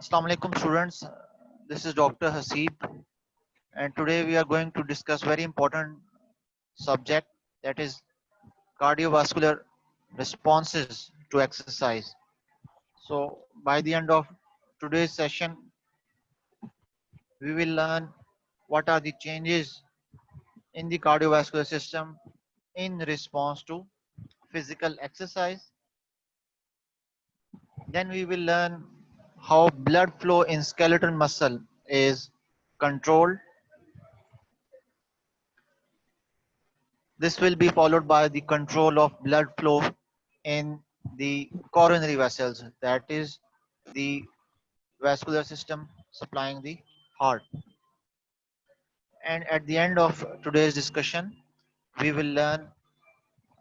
Assalamu alaikum students. This is Dr. Haseeb, and today we are going to discuss very important subject, that is cardiovascular responses to exercise. So by the end of today's session we will learn what are the changes in the cardiovascular system in response to physical exercise. Then we will learn how blood flow in skeletal muscle is controlled. This will be followed by the control of blood flow in the coronary vessels, that is the vascular system supplying the heart. And at the end of today's discussion, we will learn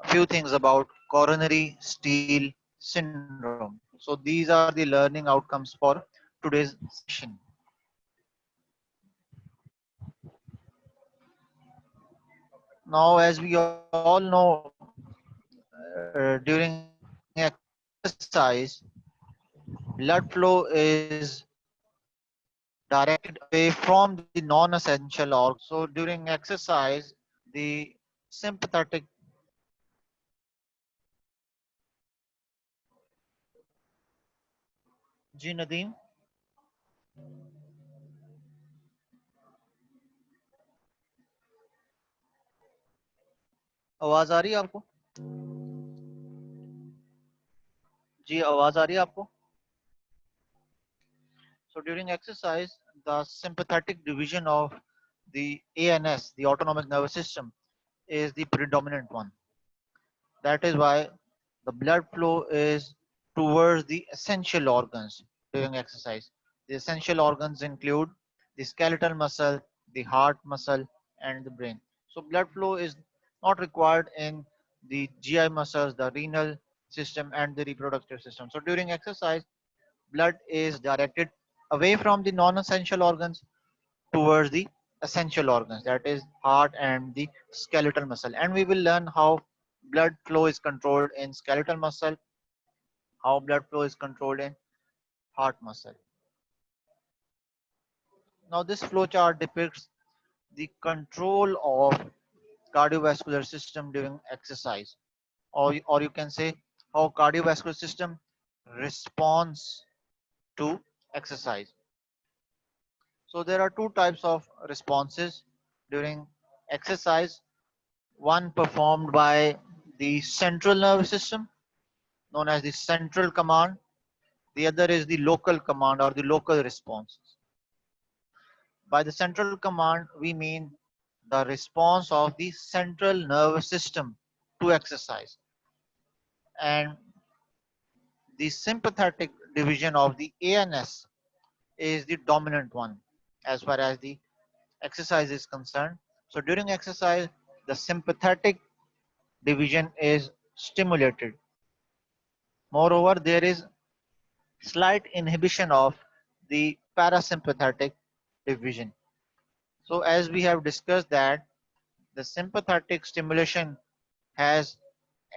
a few things about coronary steal syndrome. So these are the learning outcomes for today's session. Now, as we all know, during exercise, blood flow is directed away from the non-essential organs. So during exercise, the sympathetic जी नदीम आवाज आ रही है आपको? जी आवाज आ रही है आपको? So during exercise, the sympathetic division of the ANS, the autonomic nervous system, is the predominant one. That is why the blood flow is towards the essential organs during exercise. The essential organs include the skeletal muscle, the heart muscle, and the brain. So blood flow is not required in the GI muscles, the renal system, and the reproductive system. So during exercise, blood is directed away from the non-essential organs towards the essential organs, that is heart and the skeletal muscle. And we will learn how blood flow is controlled in skeletal muscle, how blood flow is controlled in heart muscle. Now this flow chart depicts the control of cardiovascular system during exercise, or you can say how cardiovascular system responds to exercise. So there are two types of responses during exercise. One performed by the central nervous system, known as the central command. The other is the local command or the local response. By the central command, we mean the response of the central nervous system to exercise. And the sympathetic division of the ANS is the dominant one as far as the exercise is concerned. So during exercise, the sympathetic division is stimulated. Moreover, there is slight inhibition of the parasympathetic division. So as we have discussed that the sympathetic stimulation has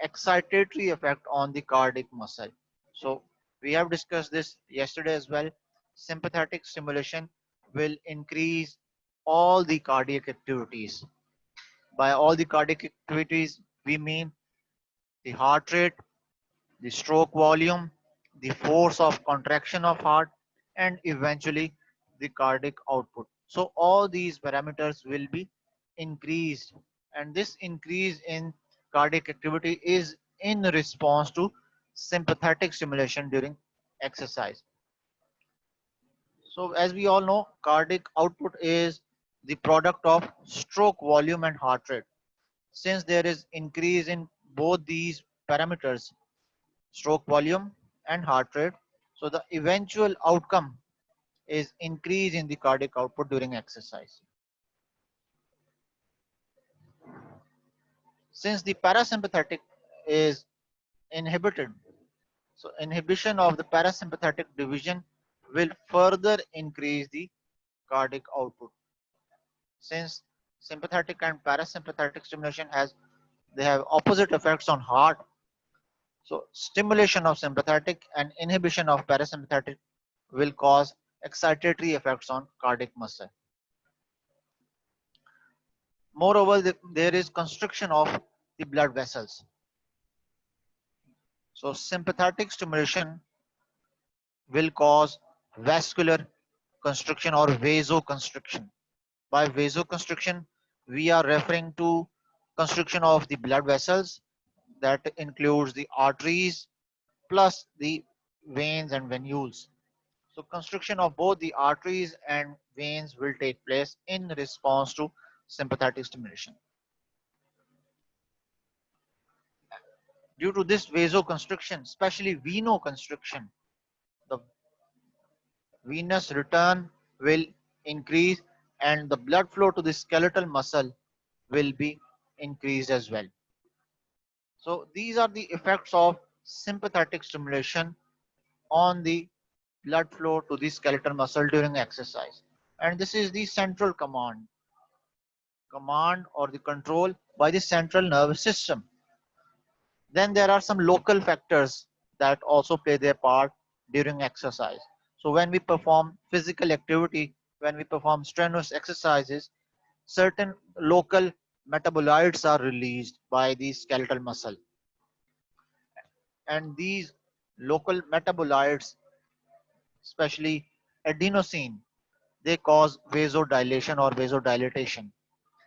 excitatory effect on the cardiac muscle. So we have discussed this yesterday as well. Sympathetic stimulation will increase all the cardiac activities. By all the cardiac activities, we mean the heart rate, the stroke volume, the force of contraction of heart, and eventually the cardiac output. So all these parameters will be increased, and this increase in cardiac activity is in response to sympathetic stimulation during exercise. So as we all know, cardiac output is the product of stroke volume and heart rate. Since there is increase in both these parameters, stroke volume and heart rate, so the eventual outcome is increase in the cardiac output during exercise. Since the parasympathetic is inhibited, so inhibition of the parasympathetic division will further increase the cardiac output. Since sympathetic and parasympathetic stimulation they have opposite effects on heart, so stimulation of sympathetic and inhibition of parasympathetic will cause excitatory effects on cardiac muscle. Moreover, there is constriction of the blood vessels. So sympathetic stimulation will cause vascular constriction or vasoconstriction. By vasoconstriction, we are referring to constriction of the blood vessels that includes the arteries plus the veins and venules. So constriction of both the arteries and veins will take place in response to sympathetic stimulation. Due to this vasoconstriction, especially venoconstriction, the venous return will increase and the blood flow to the skeletal muscle will be increased as well. So these are the effects of sympathetic stimulation on the blood flow to the skeletal muscle during exercise. And this is the central command or the control by the central nervous system. Then there are some local factors that also play their part during exercise. So when we perform physical activity, when we perform strenuous exercises, certain local metabolites are released by the skeletal muscle. And these local metabolites, especially adenosine, they cause vasodilation or vasodilatation.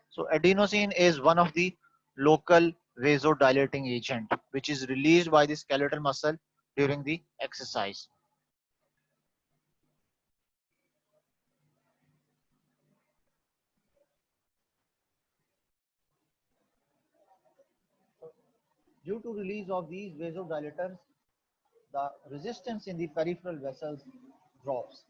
So adenosine is one of the local vasodilating agent which is released by the skeletal muscle during the exercise. Due to release of these vasodilators, the resistance in the peripheral vessels drops.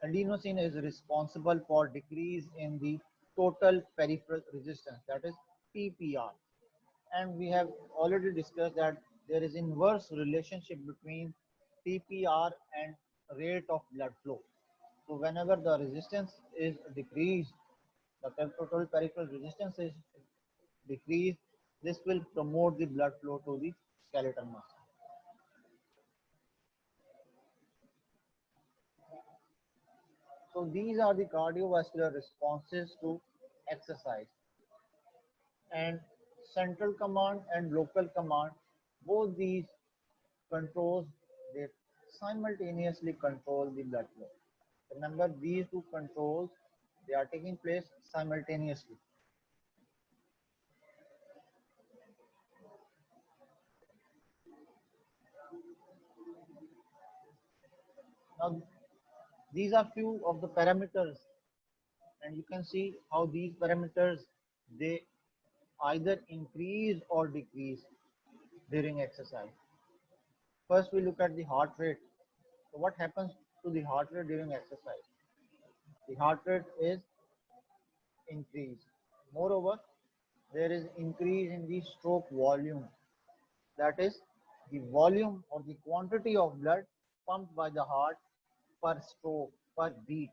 Adenosine is responsible for decrease in the total peripheral resistance, that is PPR. And we have already discussed that there is inverse relationship between PPR and rate of blood flow. So whenever the resistance is decreased, the total peripheral resistance is decreased, this will promote the blood flow to the skeletal muscle. So these are the cardiovascular responses to exercise. And central command and local command, both these controls, they simultaneously control the blood flow. Remember, these two controls, they are taking place simultaneously. Now these are few of the parameters, and you can see how these parameters, they either increase or decrease during exercise. First, we look at the heart rate. So what happens to the heart rate during exercise? The heart rate is increased. Moreover, there is increase in the stroke volume. That is the volume or the quantity of blood pumped by the heart per stroke, per beat.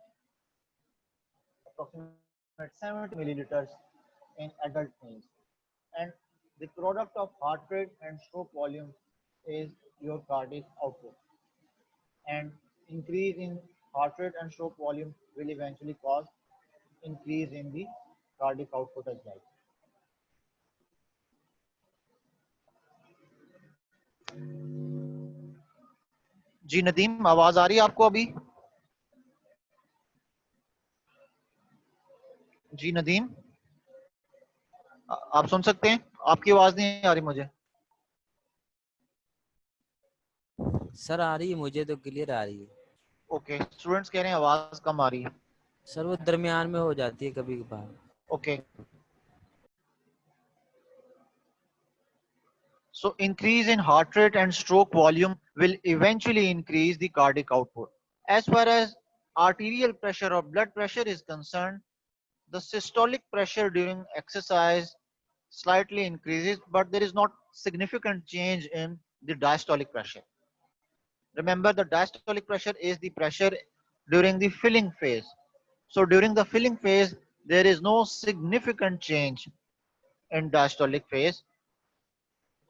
Approximately 70 milliliters in adult males. And the product of heart rate and stroke volume is your cardiac output. And increase in heart rate and stroke volume will eventually cause increase in the cardiac output as well. जी नदीम, आवाज आ रही है आपको अभी? जी नदीम, आप सुन सकते हैं? आपकी आवाज नहीं आ रही मुझे। सर आ रही है, मुझे तो क्लियर आ रही है। ओके, स्टूडेंट्स कह रहे हैं आवाज कम आ रही है। सर वो दरमियान में हो जाती है कभी कभार। Okay, so increase in heart rate and stroke volume will eventually increase the cardiac output. As far as arterial pressure or blood pressure is concerned, the systolic pressure during exercise slightly increases, but there is not significant change in the diastolic pressure. Remember, the diastolic pressure is the pressure during the filling phase. So during the filling phase, there is no significant change in diastolic phase.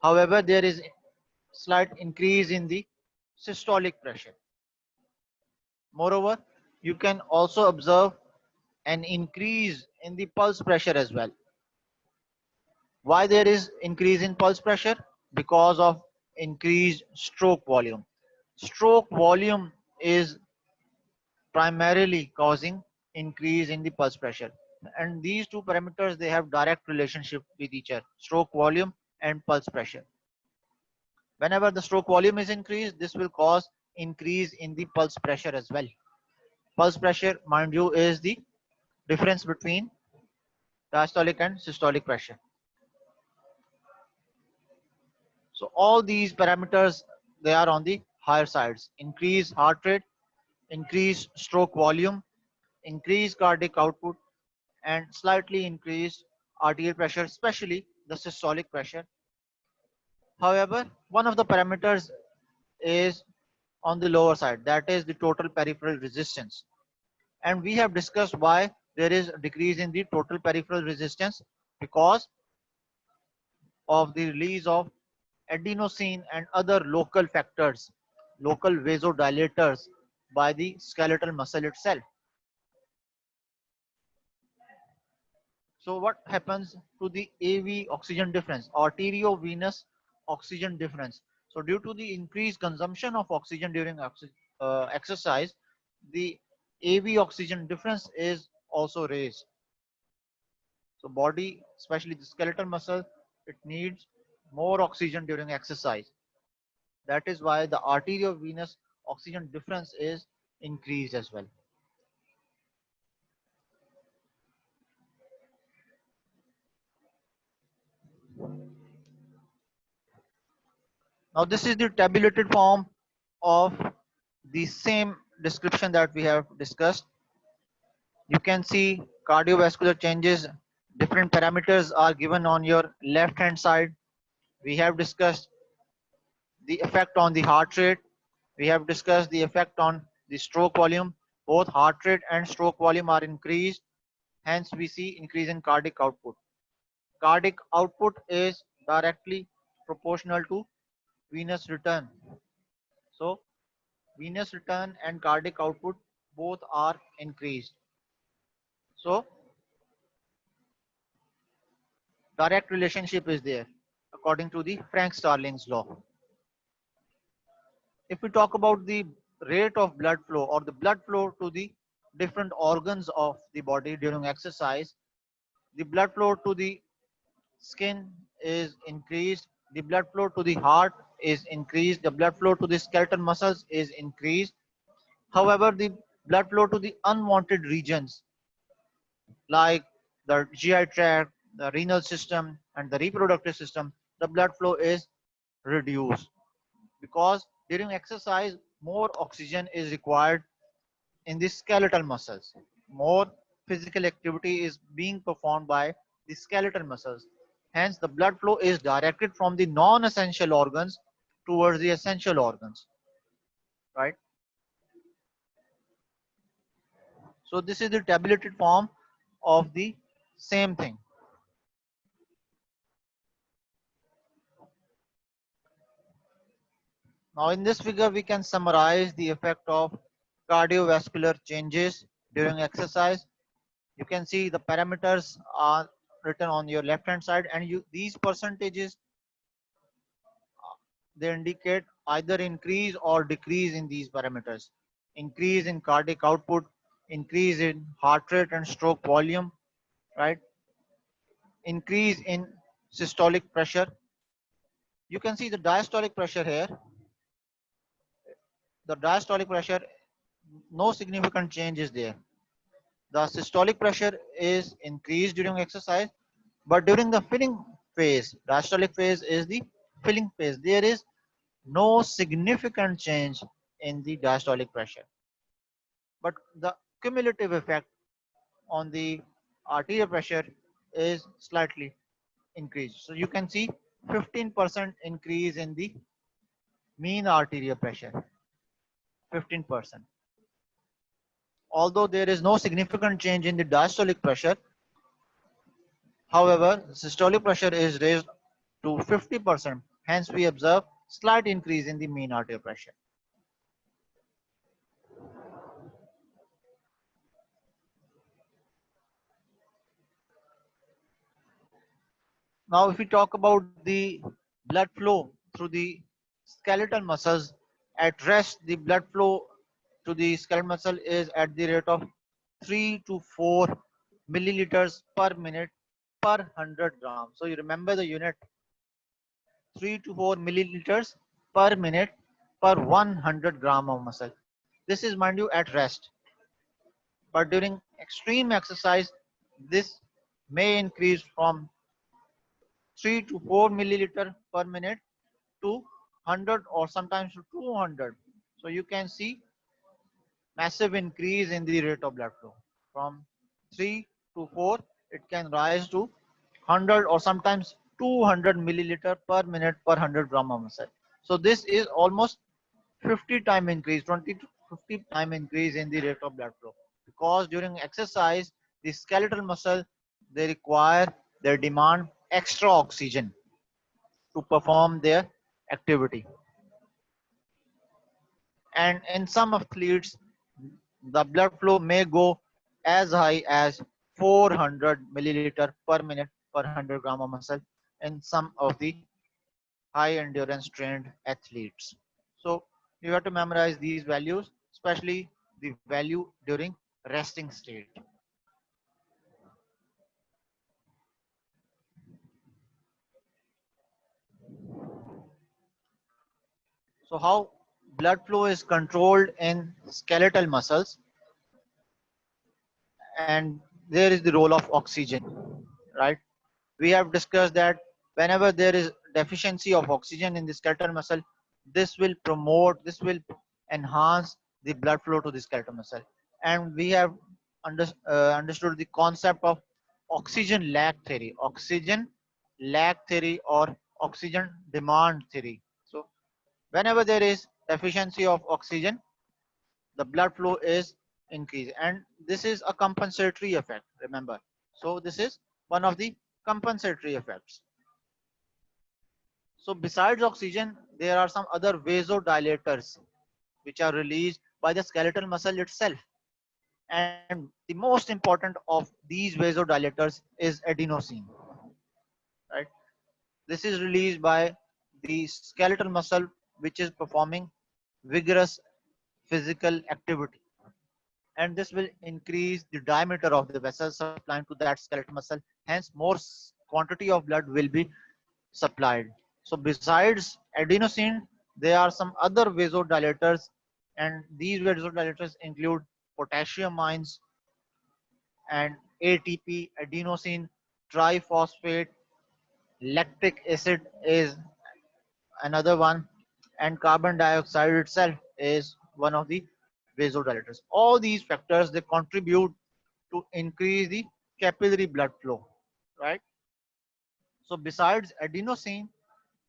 However, there is slight increase in the systolic pressure. Moreover, you can also observe an increase in the pulse pressure as well. Why there is increase in pulse pressure? Because of increased stroke volume. Stroke volume is primarily causing increase in the pulse pressure. And these two parameters, they have direct relationship with each other, stroke volume and pulse pressure. Whenever the stroke volume is increased, this will cause increase in the pulse pressure as well. Pulse pressure, mind you, is the difference between diastolic and systolic pressure. So all these parameters, they are on the higher sides. Increase heart rate, increase stroke volume, increase cardiac output, and slightly increased arterial pressure, especially the systolic pressure. However, one of the parameters is on the lower side, that is the total peripheral resistance. And we have discussed why there is a decrease in the total peripheral resistance, because of the release of adenosine and other local factors, local vasodilators by the skeletal muscle itself. So what happens to the AV oxygen difference, arteriovenous oxygen difference? So due to the increased consumption of oxygen during exercise, the AV oxygen difference is also raised. So body, especially the skeletal muscle, it needs more oxygen during exercise. That is why the arteriovenous oxygen difference is increased as well. Now this is the tabulated form of the same description that we have discussed. You can see cardiovascular changes, different parameters are given on your left hand side. We have discussed the effect on the heart rate. We have discussed the effect on the stroke volume. Both heart rate and stroke volume are increased. Hence, we see increase in cardiac output. Cardiac output is directly proportional to venous return. So, venous return and cardiac output both are increased. So, direct relationship is there according to the Frank-Starling's law. If we talk about the rate of blood flow or the blood flow to the different organs of the body during exercise, the blood flow to the skin is increased, the blood flow to the heart is increased, the blood flow to the skeletal muscles is increased. However, the blood flow to the unwanted regions like the GI tract, the renal system, and the reproductive system, the blood flow is reduced because during exercise, more oxygen is required in the skeletal muscles. More physical activity is being performed by the skeletal muscles. Hence, the blood flow is directed from the non-essential organs towards the essential organs, right? So this is the tabulated form of the same thing. Now in this figure, we can summarize the effect of cardiovascular changes during exercise. You can see the parameters are written on your left hand side, and these percentages, they indicate either increase or decrease in these parameters. Increase in cardiac output, increase in heart rate and stroke volume, right? Increase in systolic pressure. You can see the diastolic pressure here. The diastolic pressure, no significant change is there. The systolic pressure is increased during exercise, but during the filling phase, diastolic phase is the filling phase, there is no significant change in the diastolic pressure. But the cumulative effect on the arterial pressure is slightly increased. So you can see 15% increase in the mean arterial pressure, 15%. Although there is no significant change in the diastolic pressure, however, systolic pressure is raised to 50%. Hence, we observe slight increase in the mean arterial pressure. Now, if we talk about the blood flow through the skeletal muscles, at rest, the blood flow to the skeletal muscle is at the rate of 3 to 4 milliliters per minute per 100 grams. So you remember the unit, 3 to 4 milliliters per minute per 100 gram of muscle. This is, mind you, at rest. But during extreme exercise, this may increase from 3 to 4 milliliter per minute to 100 or sometimes to 200. So you can see massive increase in the rate of blood flow. From 3 to 4, it can rise to 100 or sometimes 200 milliliter per minute per 100 gram of muscle. So this is almost 50 time increase, 20 to 50 time increase in the rate of blood flow. Because during exercise, the skeletal muscle, they require, they demand extra oxygen to perform their activity. And in some athletes, the blood flow may go as high as 400 milliliter per minute per 100 gram of muscle in some of the high endurance trained athletes. So you have to memorize these values, especially the value during resting state. So how blood flow is controlled in skeletal muscles, and there is the role of oxygen, right? We have discussed that whenever there is deficiency of oxygen in the skeletal muscle, this will promote, this will enhance the blood flow to the skeletal muscle. And we have understood the concept of oxygen lack theory, or oxygen demand theory. So whenever there is deficiency of oxygen, the blood flow is increased, and this is a compensatory effect, remember. So this is one of the compensatory effects. So besides oxygen, there are some other vasodilators which are released by the skeletal muscle itself. And the most important of these vasodilators is adenosine, right? This is released by the skeletal muscle which is performing vigorous physical activity. And this will increase the diameter of the vessels supplying to that skeletal muscle. Hence, more quantity of blood will be supplied. So besides adenosine, there are some other vasodilators, and these vasodilators include potassium ions and ATP, adenosine triphosphate, lactic acid is another one, and carbon dioxide itself is one of the vasodilators. All these factors, they contribute to increase the capillary blood flow, right? So besides adenosine,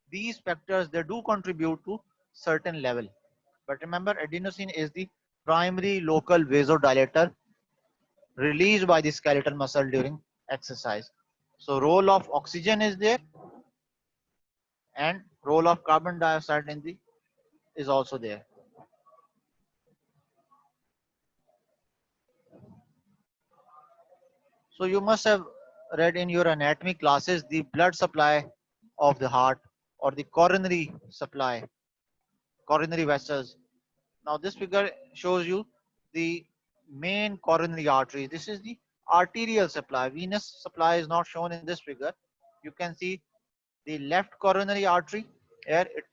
these factors, they do contribute to certain level. But remember, adenosine is the primary local vasodilator released by the skeletal muscle during exercise. So role of oxygen is there, and role of carbon dioxide in the is also there. So you must have read in your anatomy classes the blood supply of the heart, or the coronary supply, coronary vessels. Now this figure shows you the main coronary artery. This is the arterial supply. Venous supply is not shown in this figure. You can see the left coronary artery here, it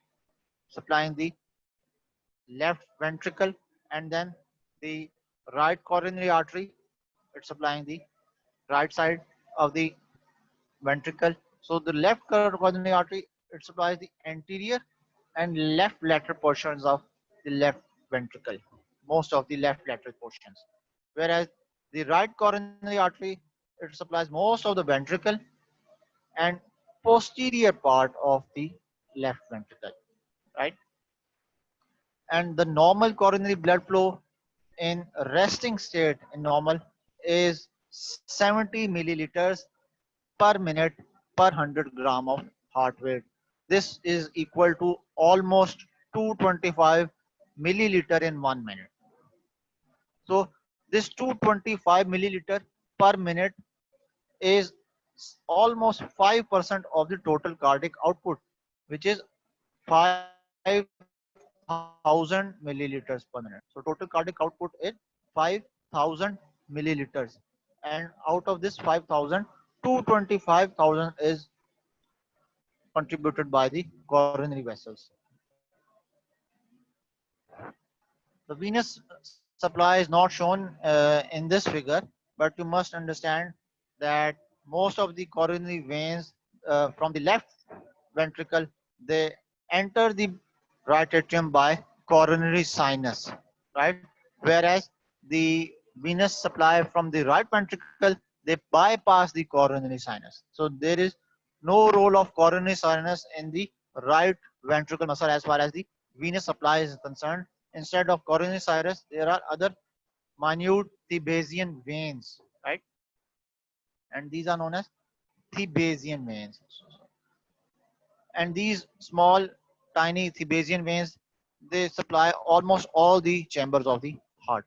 supplying the left ventricle, and then the right coronary artery, it's supplying the right side of the ventricle. So the left coronary artery, it supplies the anterior and left lateral portions of the left ventricle, most of the left lateral portions. Whereas the right coronary artery, it supplies most of the ventricle and posterior part of the left ventricle, right? And the normal coronary blood flow in resting state in normal is 70 milliliters per minute per 100 gram of heart weight. This is equal to almost 225 milliliter in 1 minute. So this 225 milliliter per minute is almost 5% of the total cardiac output, which is 5,000 milliliters per minute. So total cardiac output is 5,000 milliliters, and out of this 5,000, 225,000 is contributed by the coronary vessels. The venous supply is not shown in this figure, but you must understand that most of the coronary veins from the left ventricle, they enter the right atrium by coronary sinus, right? Whereas the venous supply from the right ventricle, they bypass the coronary sinus. So there is no role of coronary sinus in the right ventricle muscle as far as the venous supply is concerned. Instead of coronary sinus, there are other minute Thebesian veins, right? And these are known as Thebesian veins. And these small, tiny Thebesian veins, they supply almost all the chambers of the heart.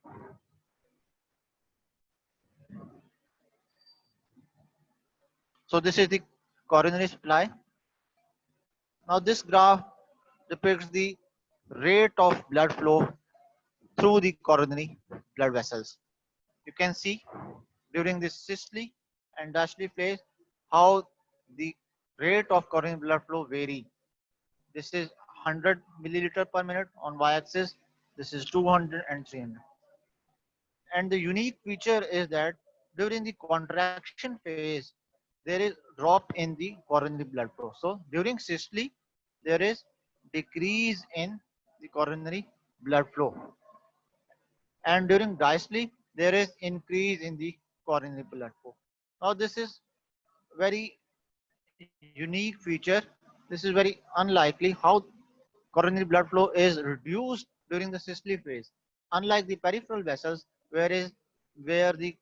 So this is the coronary supply. Now this graph depicts the rate of blood flow through the coronary blood vessels. You can see during the systole and diastole phase how the rate of coronary blood flow vary. This is 100 milliliter per minute on y-axis. This is 200 and 300. And the unique feature is that during the contraction phase, there is drop in the coronary blood flow. So during systole, there is decrease in the coronary blood flow. And during diastole, there is increase in the coronary blood flow. Now this is very unique feature. This is very unlikely how coronary blood flow is reduced during the systole phase. Unlike the peripheral vessels, where the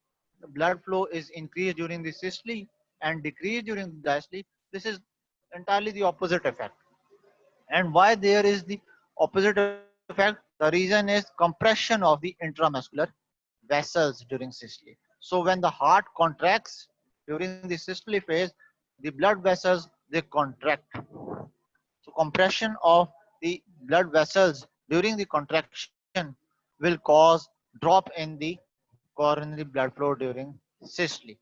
blood flow is increased during the systole and decreased during the diastole, this is entirely the opposite effect. And why there is the opposite effect? The reason is compression of the intramuscular vessels during systole. So when the heart contracts during the systole phase, the blood vessels they contract. So compression of the blood vessels during the contraction will cause drop in the coronary blood flow during systole.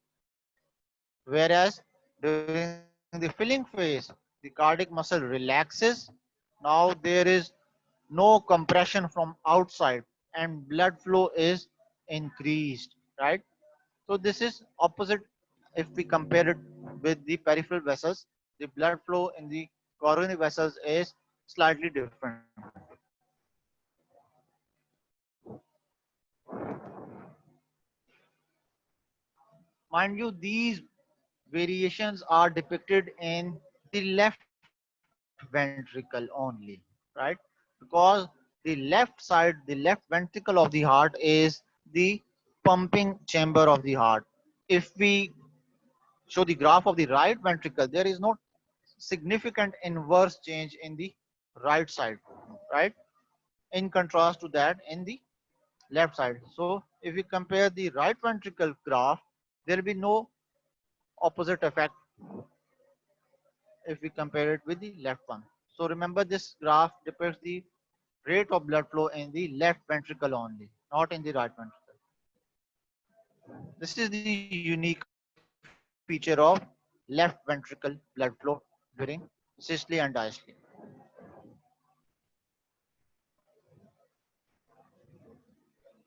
Whereas during the filling phase, the cardiac muscle relaxes. Now there is no compression from outside and blood flow is increased, right? So this is opposite if we compare it with the peripheral vessels. The blood flow in the coronary vessels is slightly different. Mind you, these variations are depicted in the left ventricle only, right? Because the left side, the left ventricle of the heart is the pumping chamber of the heart. If we show the graph of the right ventricle, there is no significant inverse change in the right side, right? In contrast to that in the left side. So if we compare the right ventricle graph, there will be no opposite effect if we compare it with the left one. So remember, this graph depicts the rate of blood flow in the left ventricle only, not in the right ventricle. This is the unique feature of left ventricle blood flow during systole and diastole.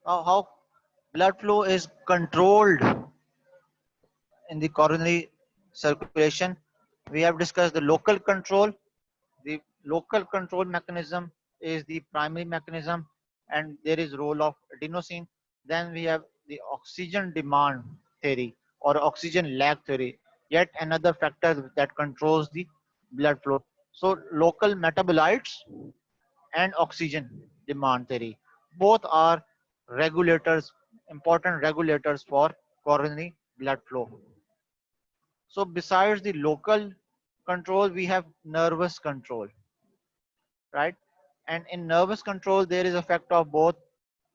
Now, how blood flow is controlled in the coronary circulation? We have discussed the local control. The local control mechanism is the primary mechanism, and there is role of adenosine. Then we have the oxygen demand theory or oxygen lag theory, yet another factor that controls the blood flow. So local metabolites and oxygen demand theory, both are regulators, important regulators for coronary blood flow. So besides the local control, we have nervous control, right? And in nervous control, there is effect of both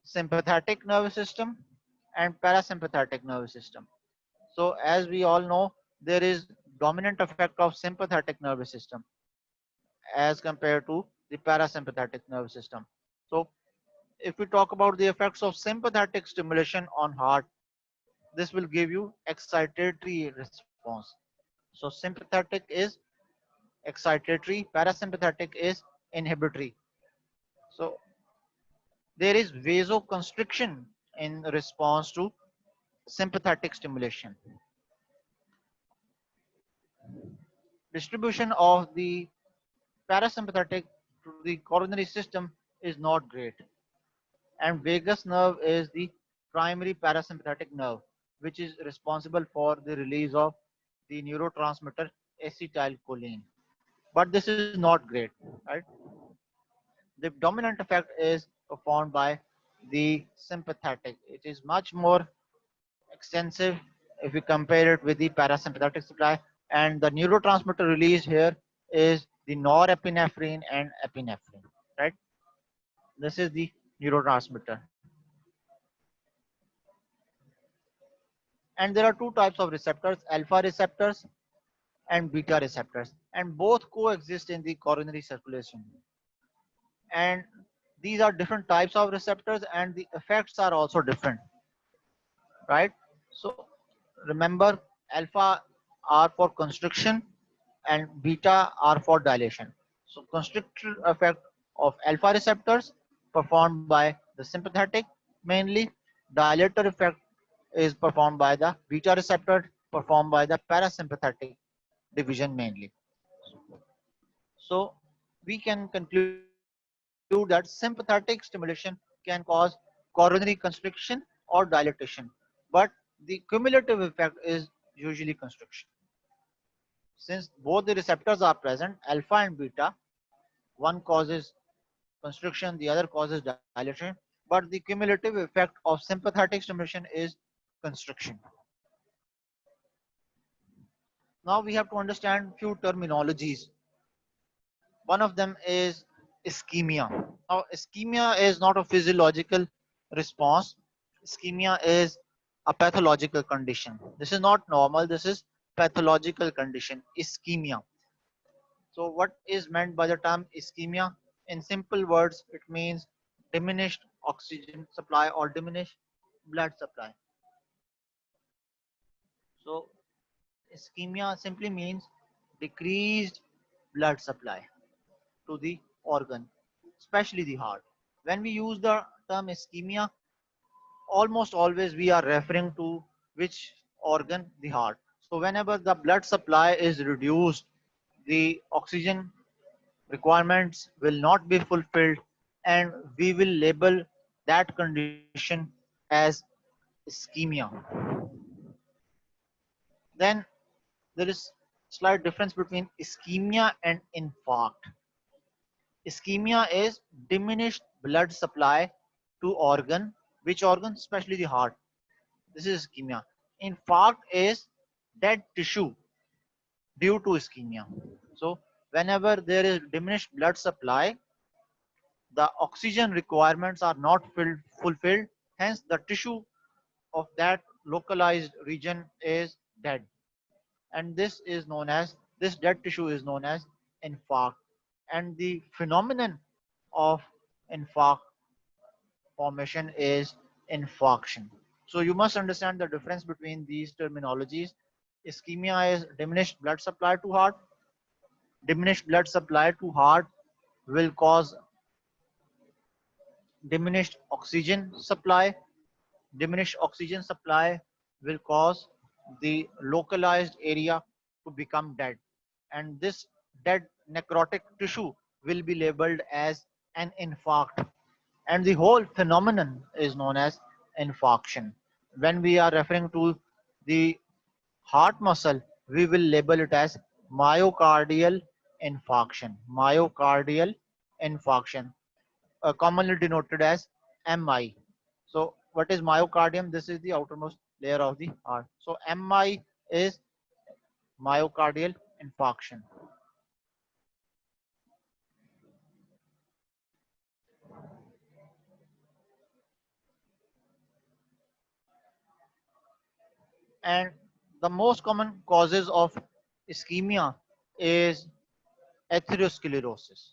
sympathetic nervous system and parasympathetic nervous system. So as we all know, there is dominant effect of sympathetic nervous system as compared to the parasympathetic nervous system. So if we talk about the effects of sympathetic stimulation on heart, this will give you excitatory response. So sympathetic is excitatory, parasympathetic is inhibitory. So there is vasoconstriction in response to sympathetic stimulation. Distribution of the parasympathetic to the coronary system is not great, and vagus nerve is the primary parasympathetic nerve, which is responsible for the release of the neurotransmitter acetylcholine. But this is not great, right? The dominant effect is performed by the sympathetic. It is much more extensive if we compare it with the parasympathetic supply. And the neurotransmitter released here is the norepinephrine and epinephrine, right? This is the neurotransmitter. And there are two types of receptors, alpha receptors and beta receptors, and both coexist in the coronary circulation. And these are different types of receptors, and the effects are also different, right? So remember, alpha are for constriction and beta are for dilation. So constrictor effect of alpha receptors performed by the sympathetic mainly. Dilator effect is performed by the beta receptor, performed by the parasympathetic division mainly. So we can conclude that sympathetic stimulation can cause coronary constriction or dilatation, but the cumulative effect is usually constriction. Since both the receptors are present, alpha and beta, one causes constriction, the other causes dilation, but the cumulative effect of sympathetic stimulation is constriction. Now we have to understand few terminologies. One of them is ischemia. Now, ischemia is not a physiological response. Ischemia is a pathological condition. This is not normal. This is pathological condition. Ischemia. So, what is meant by the term ischemia? In simple words, it means diminished oxygen supply or diminished blood supply. So, ischemia simply means decreased blood supply to the organ, especially the heart. When we use the term ischemia, almost always we are referring to which organ? The heart. So whenever the blood supply is reduced, the oxygen requirements will not be fulfilled, and we will label that condition as ischemia. Then there is slight difference between ischemia and infarct. Ischemia is diminished blood supply to organ. Which organ? Especially the heart. This is ischemia. Infarct is dead tissue due to ischemia. So whenever there is diminished blood supply, the oxygen requirements are not fulfilled. Hence, the tissue of that localized region is dead, and this dead tissue is known as infarct. And the phenomenon of infarct formation is infarction. So you must understand the difference between these terminologies. Ischemia is diminished blood supply to heart. Diminished blood supply to heart will cause diminished oxygen supply. Diminished oxygen supply will cause the localized area to become dead. And this dead necrotic tissue will be labeled as an infarct. And the whole phenomenon is known as infarction. When we are referring to the heart muscle, we will label it as myocardial infarction. Myocardial infarction, commonly denoted as MI. So, what is myocardium? This is the outermost layer of the heart. So, MI is myocardial infarction. And The most common causes of ischemia is atherosclerosis.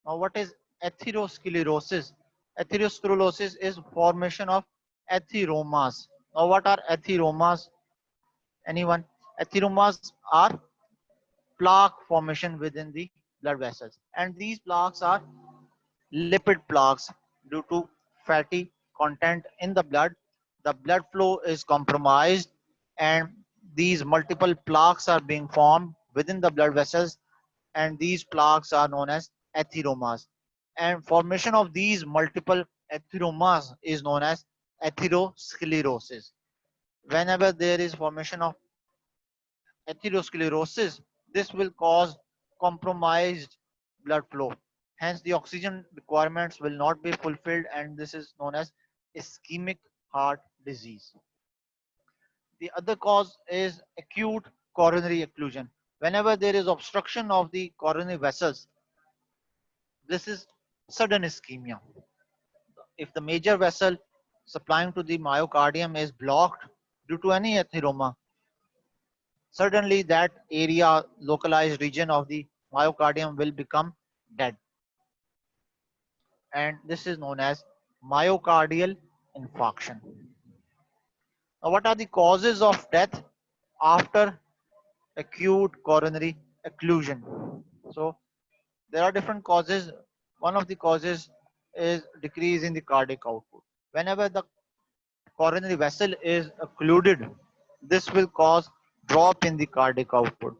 Now, what is atherosclerosis? Atherosclerosis is formation of atheromas. Now, what are atheromas? Anyone? Atheromas are plaque formation within the blood vessels, and these plaques are lipid plaques due to fatty content in the blood. The blood flow is compromised, and these multiple plaques are being formed within the blood vessels, and these plaques are known as atheromas. And formation of these multiple atheromas is known as atherosclerosis. Whenever there is formation of atherosclerosis, this will cause compromised blood flow. Hence, the oxygen requirements will not be fulfilled, and this is known as ischemic heart disease. The other cause is acute coronary occlusion. Whenever there is obstruction of the coronary vessels, this is sudden ischemia. If the major vessel supplying to the myocardium is blocked due to any atheroma, suddenly that area, localized region of the myocardium will become dead. And this is known as myocardial infarction. Now, what are the causes of death after acute coronary occlusion? So, there are different causes. One of the causes is decrease in the cardiac output. Whenever the coronary vessel is occluded, this will cause drop in the cardiac output.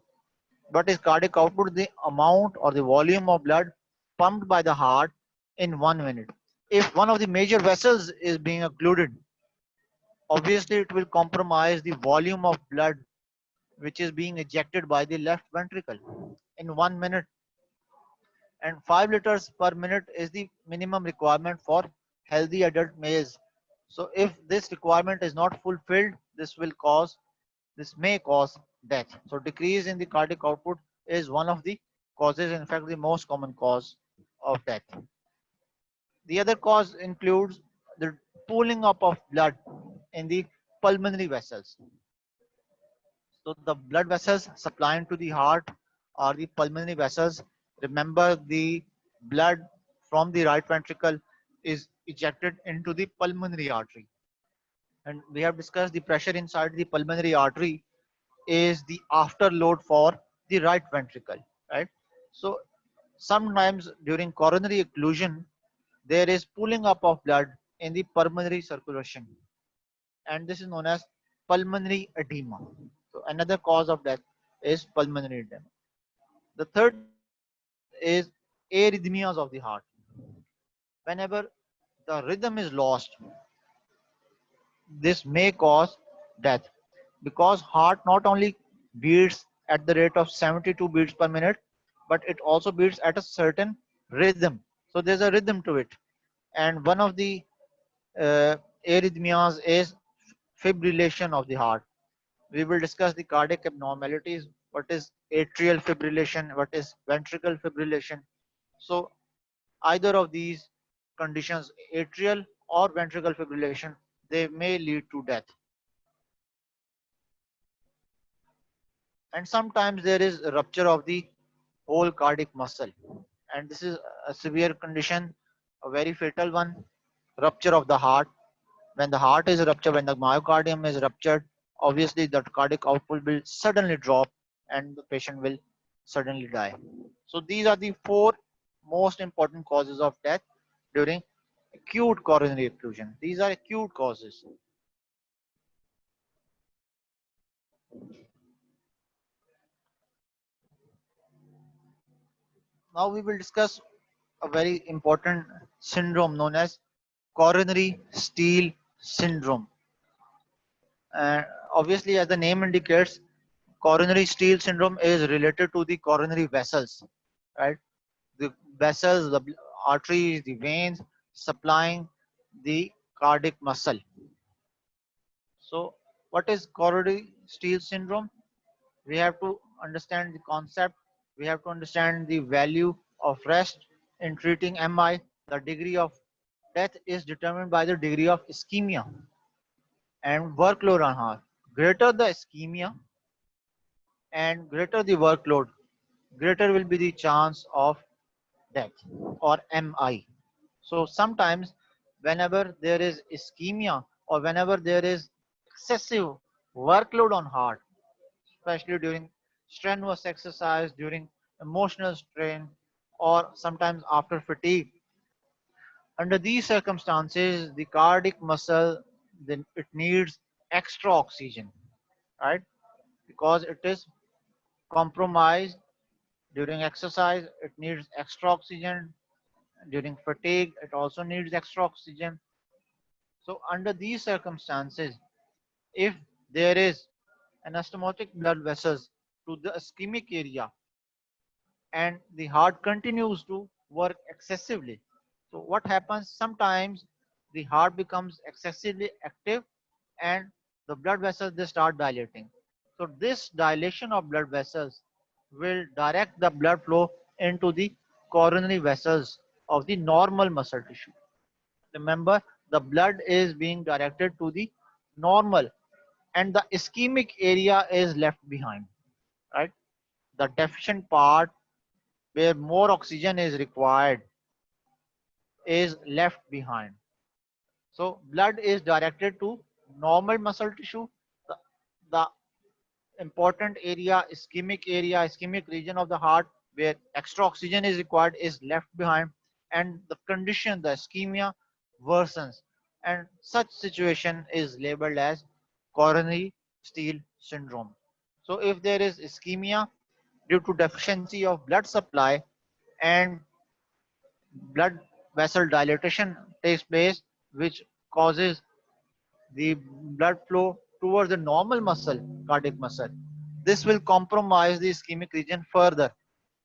What is cardiac output? The amount or the volume of blood pumped by the heart in 1 minute. If one of the major vessels is being occluded, obviously it will compromise the volume of blood which is being ejected by the left ventricle in 1 minute. And 5 liters per minute is the minimum requirement for healthy adult males. So if this requirement is not fulfilled, this may cause death. So decrease in the cardiac output is one of the causes, in fact, the most common cause of death. The other cause includes the pooling up of blood in the pulmonary vessels. So the blood vessels supplying to the heart are the pulmonary vessels. Remember, the blood from the right ventricle is ejected into the pulmonary artery. And we have discussed the pressure inside the pulmonary artery is the afterload for the right ventricle, right? So sometimes during coronary occlusion, there is pooling up of blood in the pulmonary circulation, and this is known as pulmonary edema. So another cause of death is pulmonary edema. The third is arrhythmias of the heart. Whenever the rhythm is lost, this may cause death, because heart not only beats at the rate of 72 beats per minute, but it also beats at a certain rhythm. So there's a rhythm to it, and one of the uh, arrhythmias is fibrillation of the heart. We will discuss the cardiac abnormalities. What is atrial fibrillation? What is ventricular fibrillation? So either of these conditions, atrial or ventricular fibrillation, they may lead to death. And sometimes there is a rupture of the whole cardiac muscle, and this is a severe condition, a very fatal one. Rupture of the heart. When the heart is ruptured, when the myocardium is ruptured, obviously the cardiac output will suddenly drop, and the patient will suddenly die. So these are the four most important causes of death during acute coronary occlusion. These are acute causes. Now we will discuss a very important syndrome known as coronary steal syndrome. And obviously, as the name indicates, coronary steal syndrome is related to the coronary vessels, right? The vessels, the arteries, the veins supplying the cardiac muscle. So, what is coronary steal syndrome? We have to understand the concept. We have to understand the value of rest in treating MI. The degree of death is determined by the degree of ischemia and workload on heart. Greater the ischemia and greater the workload, greater will be the chance of death or MI. So sometimes whenever there is ischemia or whenever there is excessive workload on heart, especially during strenuous exercise, during emotional strain, or sometimes after fatigue, under these circumstances, the cardiac muscle then it needs extra oxygen, right? Because it is compromised during exercise, it needs extra oxygen. During fatigue, it also needs extra oxygen. So, under these circumstances, if there is anastomotic blood vessels to the ischemic area and the heart continues to work excessively, so what happens sometimes the heart becomes excessively active and the blood vessels they start dilating. So, this dilation of blood vessels will direct the blood flow into the coronary vessels of the normal muscle tissue. Remember, the blood is being directed to the normal and the ischemic area is left behind, right? The deficient part where more oxygen is required is left behind. So blood is directed to normal muscle tissue. The, the important area, ischemic region of the heart where extra oxygen is required is left behind, and the condition, the ischemia worsens, and such situation is labeled as coronary steal syndrome. So if there is ischemia due to deficiency of blood supply and blood vessel dilatation takes place, which causes the blood flow towards the normal muscle, cardiac muscle. This will compromise the ischemic region further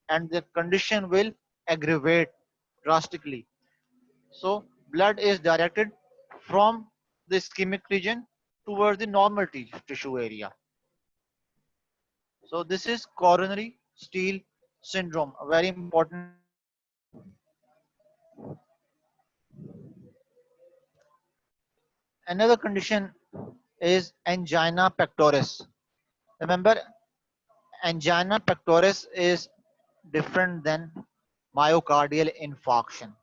and the condition will aggravate drastically. So, blood is directed from the ischemic region towards the normal tissue area. So, this is coronary steal syndrome, a very important condition. Another condition is angina pectoris. Remember, angina pectoris is different than myocardial infarction.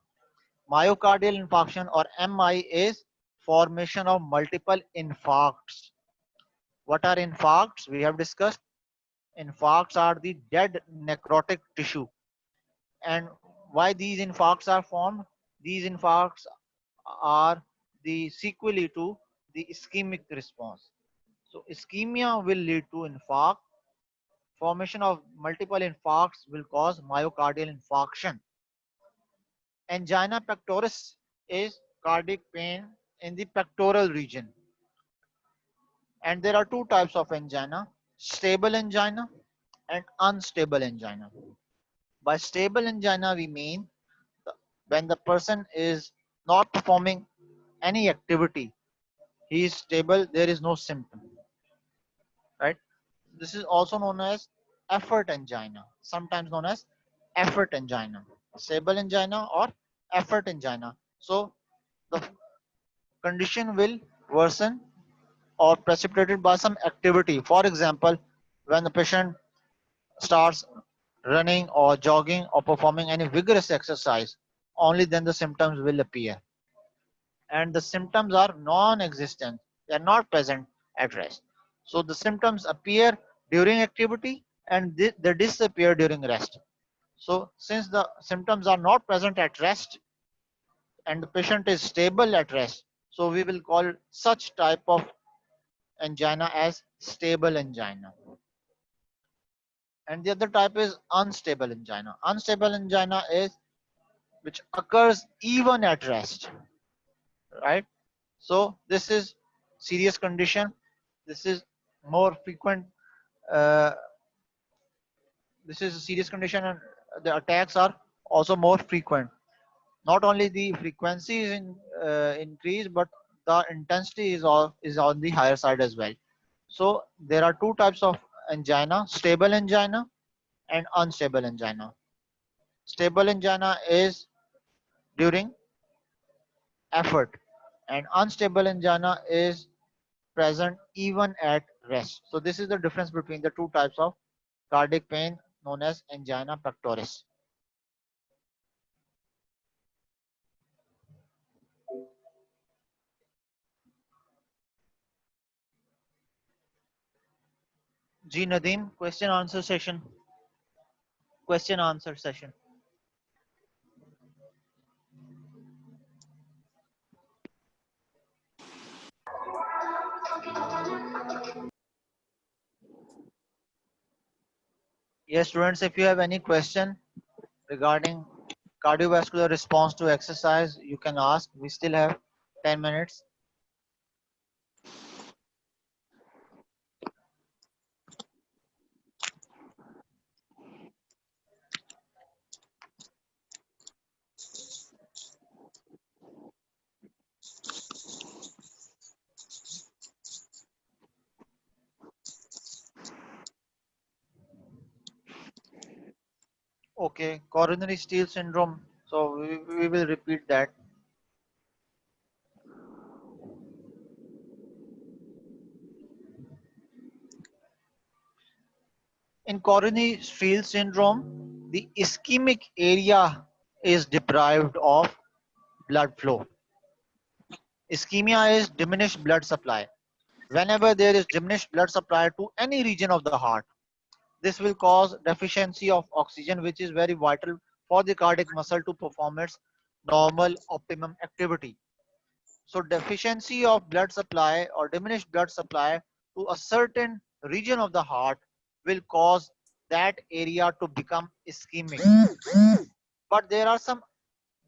Myocardial infarction or MI is formation of multiple infarcts. What are infarcts? We have discussed. Infarcts are the dead necrotic tissue. And why these infarcts are formed? These infarcts are the sequelae to the ischemic response. So ischemia will lead to infarct. Formation of multiple infarcts will cause myocardial infarction. Angina pectoris is cardiac pain in the pectoral region. And there are two types of angina, stable angina and unstable angina. By stable angina, we mean when the person is not performing any activity, he is stable, there is no symptom, right? This is also known as effort angina, sometimes known as effort angina, stable angina or effort angina. So the condition will worsen or precipitated by some activity. For example, when the patient starts running or jogging or performing any vigorous exercise, only then the symptoms will appear. And the symptoms are non existent, they are not present at rest. So the symptoms appear during activity and they disappear during rest. So, since the symptoms are not present at rest and the patient is stable at rest, so we will call such type of angina as stable angina. And the other type is unstable angina. Unstable angina is which occurs even at rest, right? So this is serious condition. This is more frequent. Uh, this is a serious condition, and the attacks are also more frequent. Not only the frequency is increased, but the intensity is on the higher side as well. So there are two types of angina: stable angina and unstable angina. Stable angina is during effort, and unstable angina is present even at rest. So this is the difference between the two types of cardiac pain known as angina pectoris. G Nadeem, question answer session. Question answer session. Yes, students, if you have any question regarding cardiovascular response to exercise, you can ask. We still have 10 minutes. Okay, coronary steal syndrome. So we will repeat that. In coronary steal syndrome, the ischemic area is deprived of blood flow. Ischemia is diminished blood supply. Whenever there is diminished blood supply to any region of the heart, this will cause deficiency of oxygen, which is very vital for the cardiac muscle to perform its normal optimum activity. So deficiency of blood supply or diminished blood supply to a certain region of the heart will cause that area to become ischemic. But there are some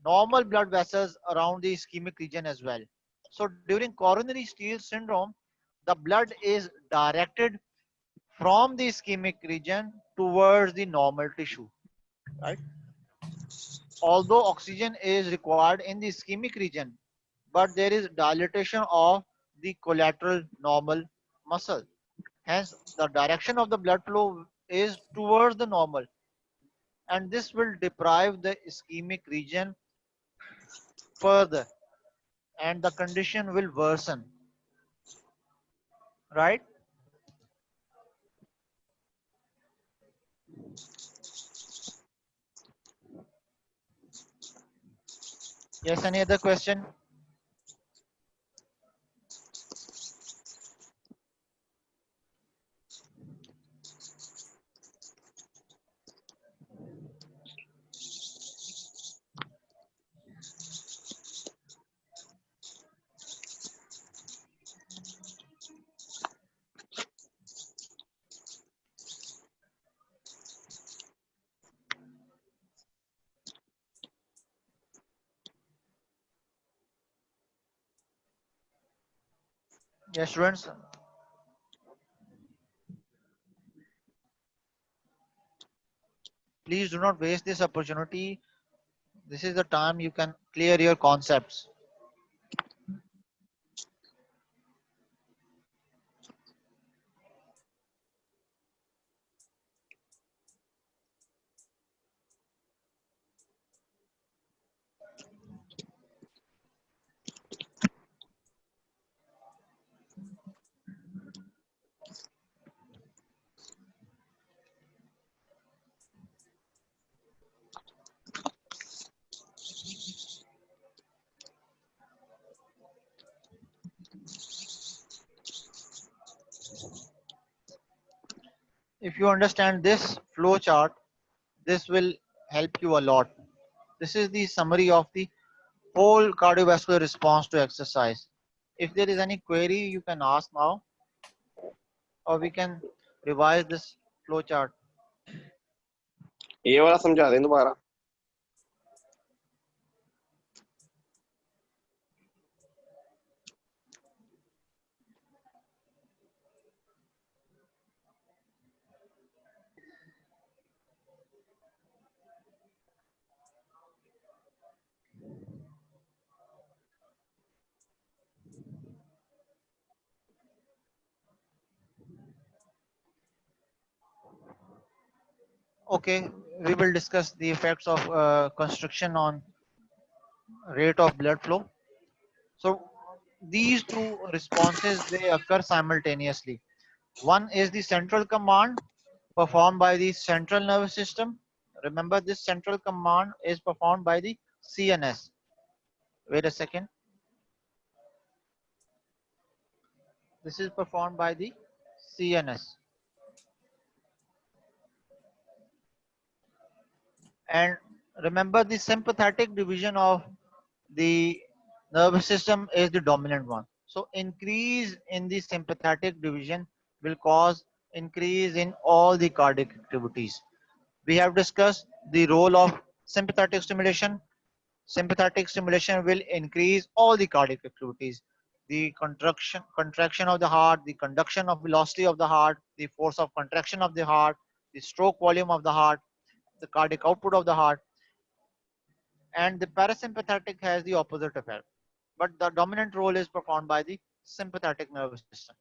normal blood vessels around the ischemic region as well. So during coronary steal syndrome, the blood is directed from the ischemic region towards the normal tissue, right? Although oxygen is required in the ischemic region, but there is dilatation of the collateral normal muscle. Hence, the direction of the blood flow is towards the normal, and this will deprive the ischemic region further, and the condition will worsen, right? Yes, any other question? Yes, students, please do not waste this opportunity. This is the time you can clear your concepts. If you understand this flow chart, this will help you a lot. This is the summary of the whole cardiovascular response to exercise. If there is any query, you can ask now, or we can revise this flow chart. ये वाला समझा दें दोबारा. Okay, we will discuss the effects of constriction on rate of blood flow. So these two responses, they occur simultaneously. One is the central command performed by the central nervous system. Remember, this central command is performed by the CNS. Wait a second. This is performed by the CNS. And remember, the sympathetic division of the nervous system is the dominant one. So increase in the sympathetic division will cause increase in all the cardiac activities. We have discussed the role of sympathetic stimulation. Sympathetic stimulation will increase all the cardiac activities. The contraction of the heart, the conduction of velocity of the heart, the force of contraction of the heart, the stroke volume of the heart, the cardiac output of the heart, and the parasympathetic has the opposite effect. But the dominant role is performed by the sympathetic nervous system.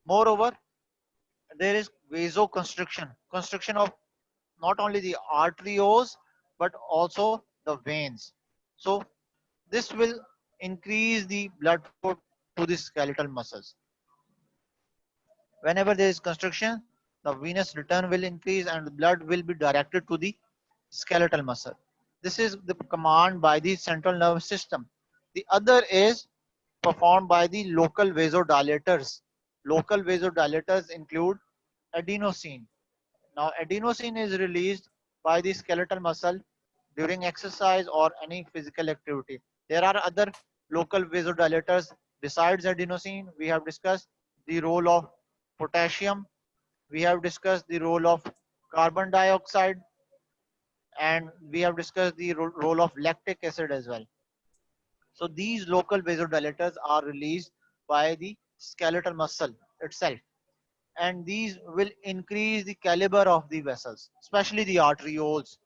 Moreover, there is vasoconstriction, constriction of not only the arterioles but also the veins. So this will increase the blood flow to the skeletal muscles. Whenever there is constriction, the venous return will increase and the blood will be directed to the skeletal muscle. This is the command by the central nervous system. The other is performed by the local vasodilators. Local vasodilators include adenosine. Now, adenosine is released by the skeletal muscle during exercise or any physical activity. There are other local vasodilators besides adenosine. We have discussed the role of potassium. We have discussed the role of carbon dioxide, and we have discussed the role of lactic acid as well. So these local vasodilators are released by the skeletal muscle itself, and these will increase the caliber of the vessels, especially the arterioles.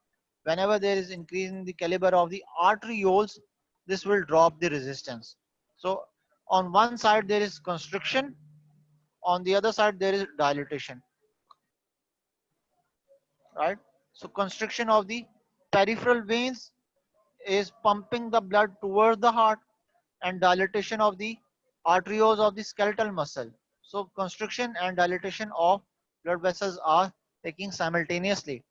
Whenever there is increase in the caliber of the arterioles, this will drop the resistance. So on one side there is constriction, on the other side there is dilatation, right? So constriction of the peripheral veins is pumping the blood towards the heart, and dilatation of the arterioles of the skeletal muscle. So constriction and dilatation of blood vessels are taking simultaneously,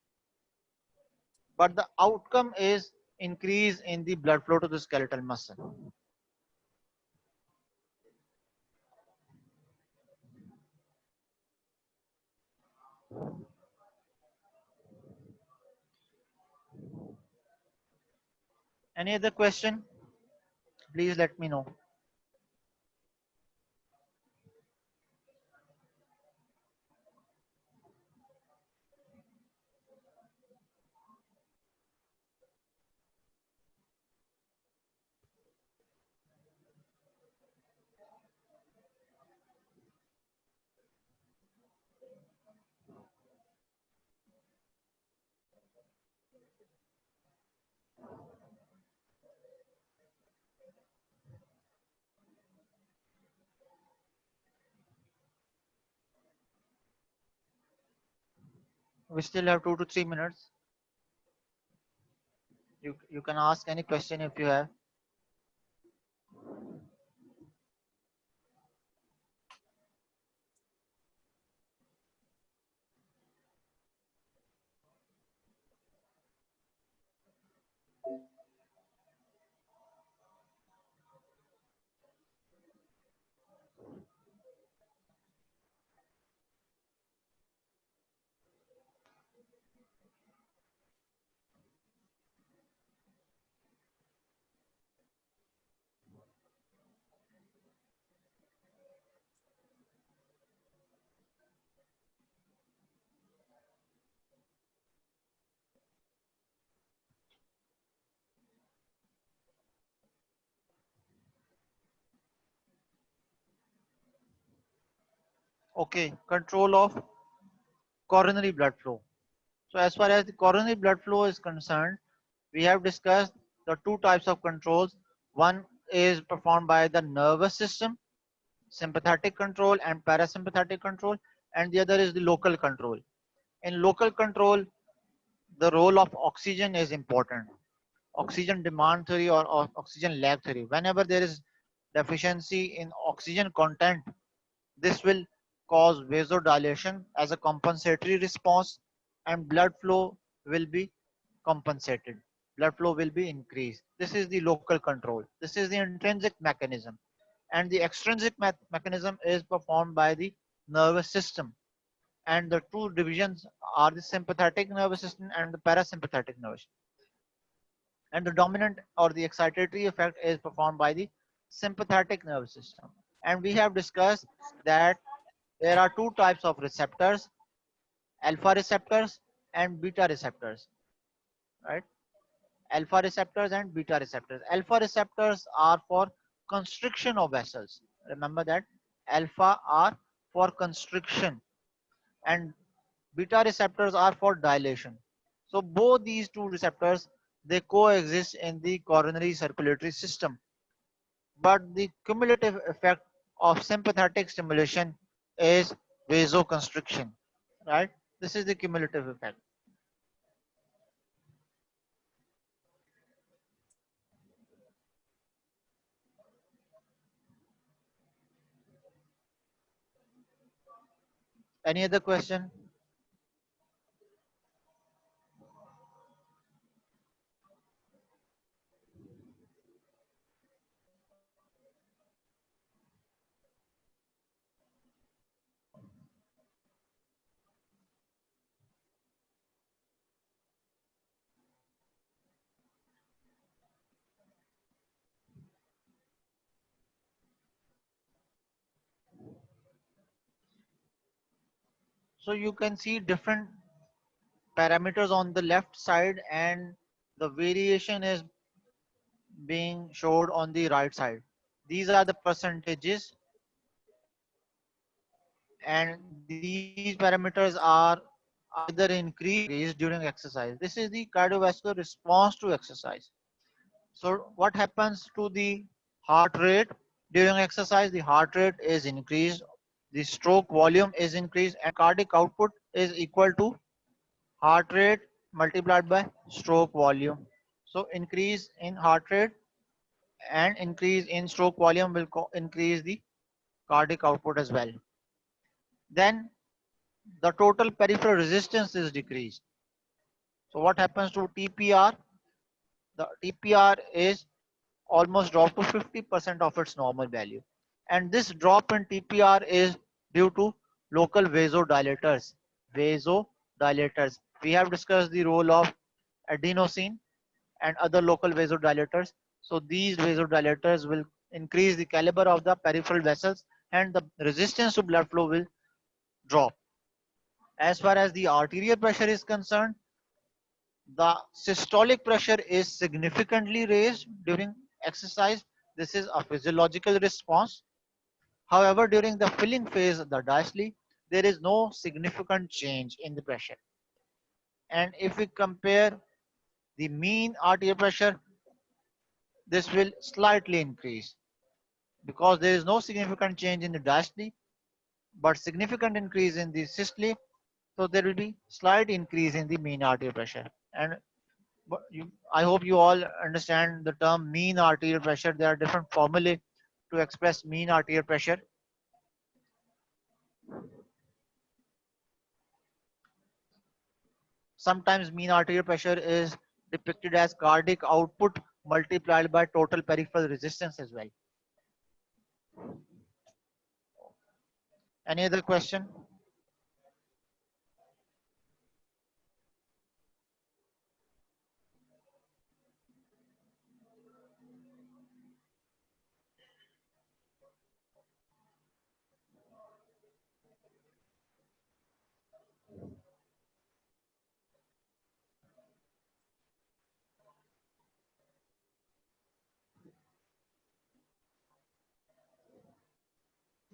but the outcome is increase in the blood flow to the skeletal muscle. Any other question? Please let me know. We still have 2 to 3 minutes. You can ask any question if you have. Okay, control of coronary blood flow. So as far as the coronary blood flow is concerned, we have discussed the two types of controls. One is performed by the nervous system, sympathetic control and parasympathetic control, and the other is the local control. In local control, the role of oxygen is important. Oxygen demand theory or oxygen lack theory. Whenever there is deficiency in oxygen content, this will cause vasodilation as a compensatory response, and blood flow will be compensated. Blood flow will be increased. This is the local control. This is the intrinsic mechanism. And the extrinsic mechanism is performed by the nervous system. And the two divisions are the sympathetic nervous system and the parasympathetic nervous system. And the dominant or the excitatory effect is performed by the sympathetic nervous system. And we have discussed that there are two types of receptors, alpha receptors and beta receptors, right? Alpha receptors and beta receptors. Alpha receptors are for constriction of vessels. Remember that alpha are for constriction and beta receptors are for dilation. So both these two receptors, they coexist in the coronary circulatory system. But the cumulative effect of sympathetic stimulation is vasoconstriction, right? This is the cumulative effect. Any other question? So you can see different parameters on the left side and the variation is being showed on the right side. These are the percentages and these parameters are either increased during exercise. This is the cardiovascular response to exercise. So what happens to the heart rate during exercise? The heart rate is increased, the stroke volume is increased, and cardiac output is equal to heart rate multiplied by stroke volume. So increase in heart rate and increase in stroke volume will increase the cardiac output as well. Then the total peripheral resistance is decreased. So what happens to TPR? The TPR is almost dropped to 50% of its normal value. And this drop in TPR is due to local vasodilators. Vasodilators. We have discussed the role of adenosine and other local vasodilators. So these vasodilators will increase the caliber of the peripheral vessels and the resistance to blood flow will drop. As far as the arterial pressure is concerned, the systolic pressure is significantly raised during exercise. This is a physiological response. However, during the filling phase of the diastole, there is no significant change in the pressure. And if we compare the mean arterial pressure, this will slightly increase because there is no significant change in the diastole, but significant increase in the systole. So there will be slight increase in the mean arterial pressure. And I hope you all understand the term mean arterial pressure. There are different formulae to express mean arterial pressure. Sometimes mean arterial pressure is depicted as cardiac output multiplied by total peripheral resistance as well. Any other question?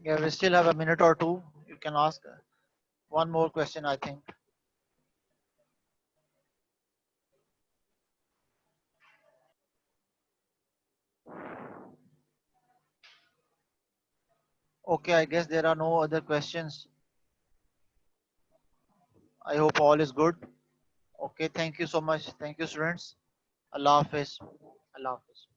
Yeah, we still have a minute or two. You can ask one more question, I think. Okay, I guess there are no other questions. I hope all is good. Okay, thank you so much. Thank you, students. Allah Hafiz. Allah Hafiz.